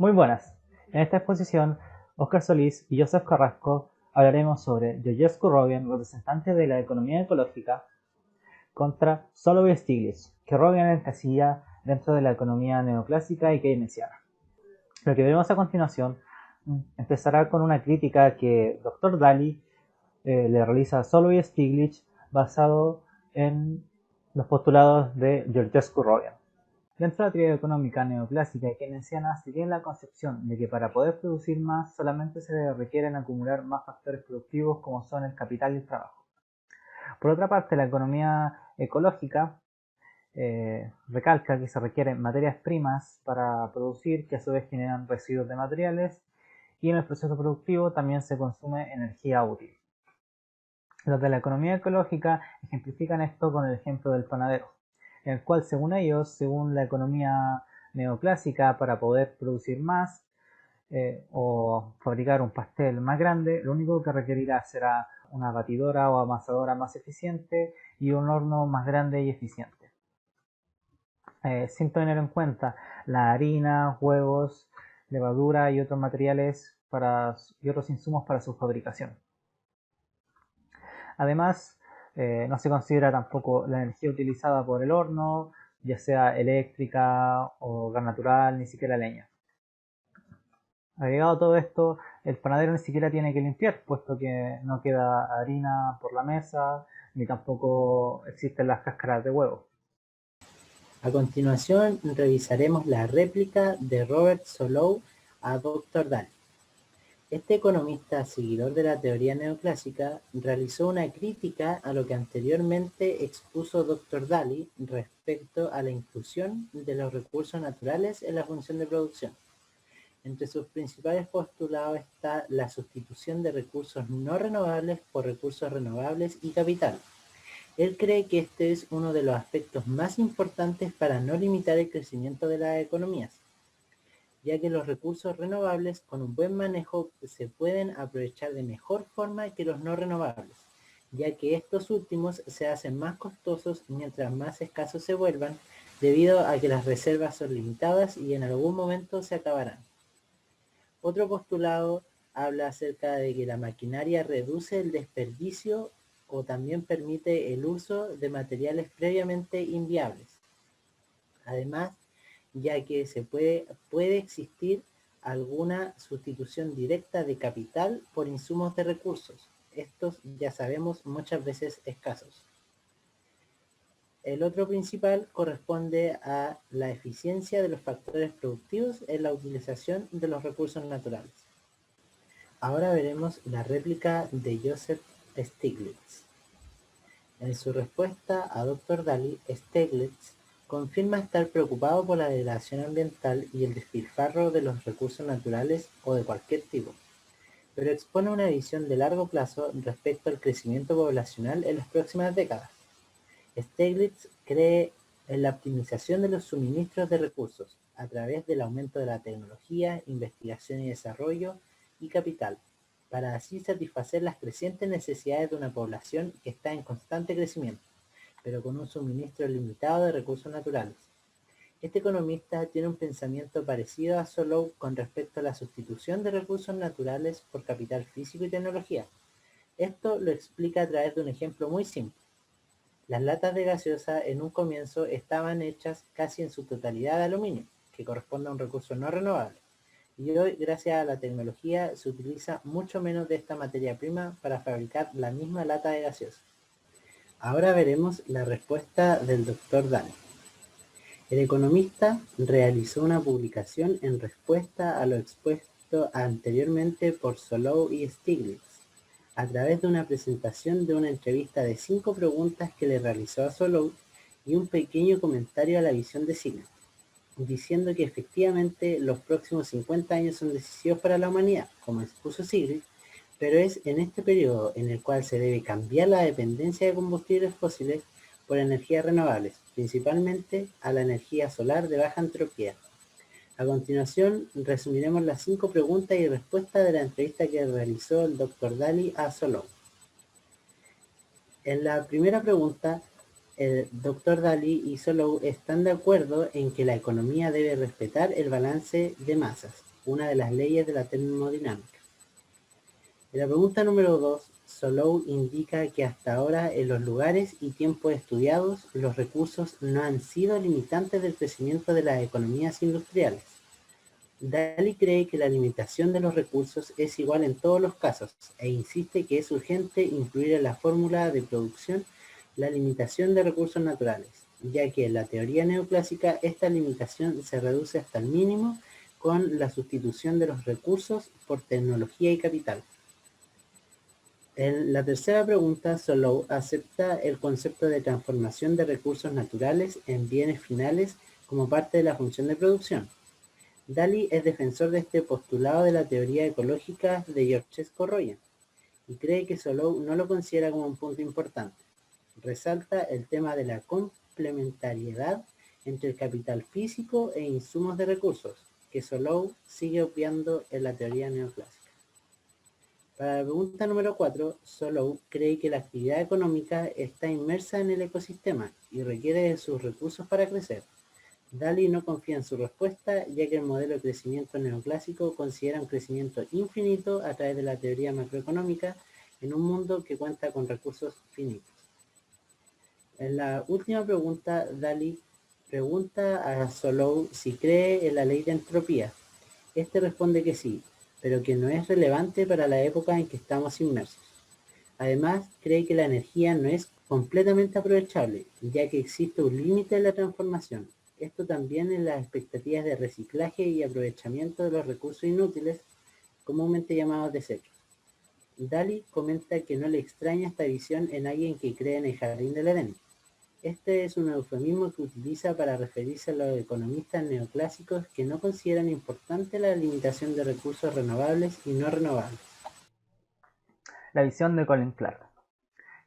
Muy buenas. En esta exposición, Óscar Solís y Joseph Carrasco hablaremos sobre Georgescu Roegen, representante de la economía ecológica, contra Solovey Stiglitz, que Roegen encasilla dentro de la economía neoclásica y keynesiana. Lo que veremos a continuación empezará con una crítica que Dr. Daly le realiza a Solovey Stiglitz basado en los postulados de Georgescu Roegen. Dentro de la teoría económica neoclásica y keynesiana se tiene la concepción de que para poder producir más solamente se requieren acumular más factores productivos como son el capital y el trabajo. Por otra parte, la economía ecológica recalca que se requieren materias primas para producir, que a su vez generan residuos de materiales, y en el proceso productivo también se consume energía útil. Los de la economía ecológica ejemplifican esto con el ejemplo del panadero, en el cual según ellos, según la economía neoclásica, para poder producir más o fabricar un pastel más grande, lo único que requerirá será una batidora o amasadora más eficiente y un horno más grande y eficiente. Sin tener en cuenta la harina, huevos, levadura y otros materiales y otros insumos para su fabricación. Además, no se considera tampoco la energía utilizada por el horno, ya sea eléctrica o gas natural, ni siquiera leña. Agregado todo esto, el panadero ni siquiera tiene que limpiar, puesto que no queda harina por la mesa, ni tampoco existen las cáscaras de huevo. A continuación, revisaremos la réplica de Robert Solow a Dr. Daly. Este economista, seguidor de la teoría neoclásica, realizó una crítica a lo que anteriormente expuso Dr. Daly respecto a la inclusión de los recursos naturales en la función de producción. Entre sus principales postulados está la sustitución de recursos no renovables por recursos renovables y capital. Él cree que este es uno de los aspectos más importantes para no limitar el crecimiento de las economías, ya que los recursos renovables con un buen manejo se pueden aprovechar de mejor forma que los no renovables, ya que estos últimos se hacen más costosos mientras más escasos se vuelvan, debido a que las reservas son limitadas y en algún momento se acabarán. Otro postulado habla acerca de que la maquinaria reduce el desperdicio o también permite el uso de materiales previamente inviables. Además, ya que puede existir alguna sustitución directa de capital por insumos de recursos. Estos ya sabemos muchas veces escasos. El otro principal corresponde a la eficiencia de los factores productivos en la utilización de los recursos naturales. Ahora veremos la réplica de Joseph Stiglitz. En su respuesta a Dr. Daly, Stiglitz confirma estar preocupado por la degradación ambiental y el despilfarro de los recursos naturales o de cualquier tipo, pero expone una visión de largo plazo respecto al crecimiento poblacional en las próximas décadas. Stiglitz cree en la optimización de los suministros de recursos a través del aumento de la tecnología, investigación y desarrollo y capital, para así satisfacer las crecientes necesidades de una población que está en constante crecimiento, pero con un suministro limitado de recursos naturales. Este economista tiene un pensamiento parecido a Solow con respecto a la sustitución de recursos naturales por capital físico y tecnología. Esto lo explica a través de un ejemplo muy simple. Las latas de gaseosa en un comienzo estaban hechas casi en su totalidad de aluminio, que corresponde a un recurso no renovable, y hoy, gracias a la tecnología, se utiliza mucho menos de esta materia prima para fabricar la misma lata de gaseosa. Ahora veremos la respuesta del Dr. Daly. El economista realizó una publicación en respuesta a lo expuesto anteriormente por Solow y Stiglitz, a través de una presentación de una entrevista de 5 preguntas que le realizó a Solow y un pequeño comentario a la visión de Stiglitz, diciendo que efectivamente los próximos 50 años son decisivos para la humanidad, como expuso Stiglitz, pero es en este periodo en el cual se debe cambiar la dependencia de combustibles fósiles por energías renovables, principalmente a la energía solar de baja entropía. A continuación, resumiremos las 5 preguntas y respuestas de la entrevista que realizó el Dr. Daly a Solow. En la primera pregunta, el Dr. Daly y Solow están de acuerdo en que la economía debe respetar el balance de masas. una de las leyes de la termodinámica. En la pregunta número 2, Solow indica que hasta ahora en los lugares y tiempos estudiados, los recursos no han sido limitantes del crecimiento de las economías industriales. Daly cree que la limitación de los recursos es igual en todos los casos e insiste que es urgente incluir en la fórmula de producción la limitación de recursos naturales, ya que en la teoría neoclásica esta limitación se reduce hasta el mínimo con la sustitución de los recursos por tecnología y capital. En la tercera pregunta, Solow acepta el concepto de transformación de recursos naturales en bienes finales como parte de la función de producción. Daly es defensor de este postulado de la teoría ecológica de Georges Corroyen y cree que Solow no lo considera como un punto importante. Resalta el tema de la complementariedad entre el capital físico e insumos de recursos, que Solow sigue obviando en la teoría neoclásica. Para la pregunta número 4, Solow cree que la actividad económica está inmersa en el ecosistema y requiere de sus recursos para crecer. Daly no confía en su respuesta, ya que el modelo de crecimiento neoclásico considera un crecimiento infinito a través de la teoría macroeconómica en un mundo que cuenta con recursos finitos. En la última pregunta, Daly pregunta a Solow si cree en la ley de entropía. Este responde que sí, pero que no es relevante para la época en que estamos inmersos. Además, cree que la energía no es completamente aprovechable, ya que existe un límite en la transformación. Esto también en las expectativas de reciclaje y aprovechamiento de los recursos inútiles, comúnmente llamados desechos. Daly comenta que no le extraña esta visión en alguien que cree en el jardín del Edén. Este es un eufemismo que utiliza para referirse a los economistas neoclásicos que no consideran importante la limitación de recursos renovables y no renovables. La visión de Colin Clark.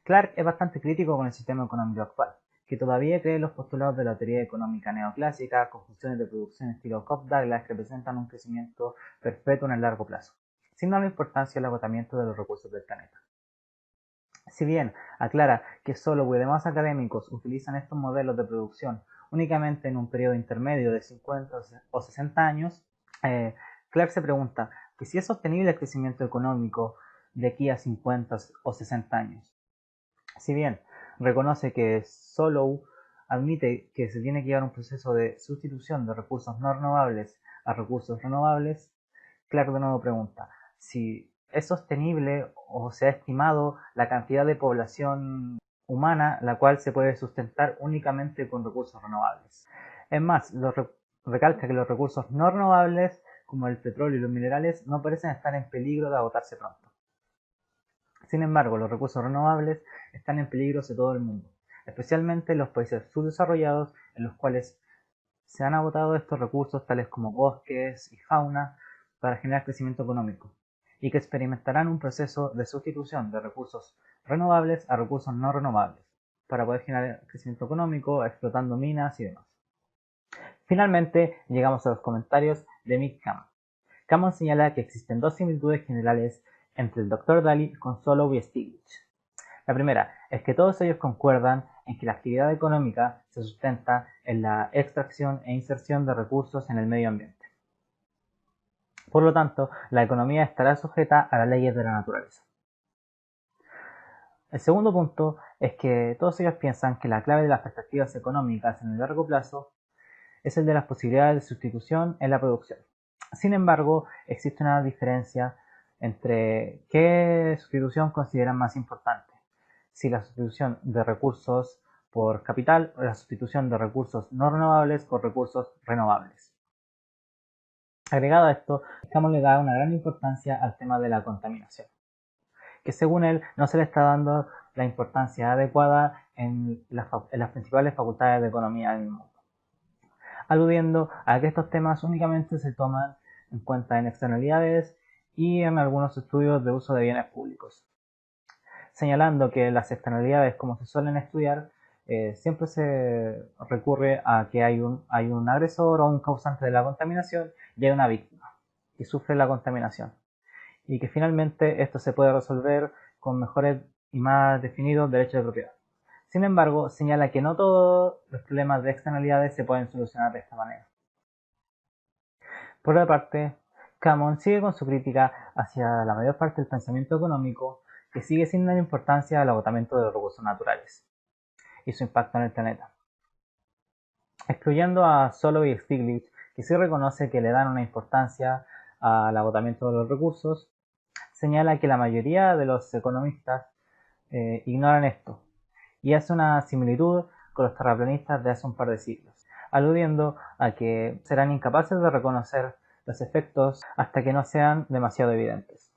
Clark es bastante crítico con el sistema económico actual, que todavía cree en los postulados de la teoría económica neoclásica con funciones de producción estilo Cobb-Douglas que representan un crecimiento perpetuo en el largo plazo, sin darle importancia al agotamiento de los recursos del planeta. Si bien aclara que Solow y demás académicos utilizan estos modelos de producción únicamente en un periodo intermedio de 50 o 60 años, Clark se pregunta que si es sostenible el crecimiento económico de aquí a 50 o 60 años. Si bien reconoce que Solow admite que se tiene que llevar un proceso de sustitución de recursos no renovables a recursos renovables, Clark de nuevo pregunta si es sostenible o se ha estimado la cantidad de población humana la cual se puede sustentar únicamente con recursos renovables. Es más, recalca que los recursos no renovables, como el petróleo y los minerales, no parecen estar en peligro de agotarse pronto. Sin embargo, los recursos renovables están en peligro en todo el mundo, especialmente en los países subdesarrollados en los cuales se han agotado estos recursos tales como bosques y fauna para generar crecimiento económico y que experimentarán un proceso de sustitución de recursos renovables a recursos no renovables para poder generar crecimiento económico explotando minas y demás. Finalmente, llegamos a los comentarios de Mick Cameron. Cameron señala que existen dos similitudes generales entre el Dr. Daly con Solow y Stiglitz. La primera es que todos ellos concuerdan en que la actividad económica se sustenta en la extracción e inserción de recursos en el medio ambiente. Por lo tanto, la economía estará sujeta a las leyes de la naturaleza. El segundo punto es que todos ellos piensan que la clave de las perspectivas económicas en el largo plazo es el de las posibilidades de sustitución en la producción. Sin embargo, existe una diferencia entre qué sustitución consideran más importante, si la sustitución de recursos por capital o la sustitución de recursos no renovables por recursos renovables. Agregado a esto, Cameron le da una gran importancia al tema de la contaminación, que según él no se le está dando la importancia adecuada en las principales facultades de economía del mundo, aludiendo a que estos temas únicamente se toman en cuenta en externalidades y en algunos estudios de uso de bienes públicos, señalando que las externalidades, como se suelen estudiar, siempre se recurre a que hay un agresor o un causante de la contaminación y hay una víctima que sufre la contaminación, y que finalmente esto se puede resolver con mejores y más definidos derechos de propiedad. Sin embargo, señala que no todos los problemas de externalidades se pueden solucionar de esta manera. Por otra parte, Cameron sigue con su crítica hacia la mayor parte del pensamiento económico, que sigue sin dar importancia al agotamiento de los recursos naturales y su impacto en el planeta. Excluyendo a Solow y Stiglitz, que sí reconoce que le dan una importancia al agotamiento de los recursos, señala que la mayoría de los economistas ignoran esto, y hace una similitud con los terraplanistas de hace un par de siglos, aludiendo a que serán incapaces de reconocer los efectos hasta que no sean demasiado evidentes.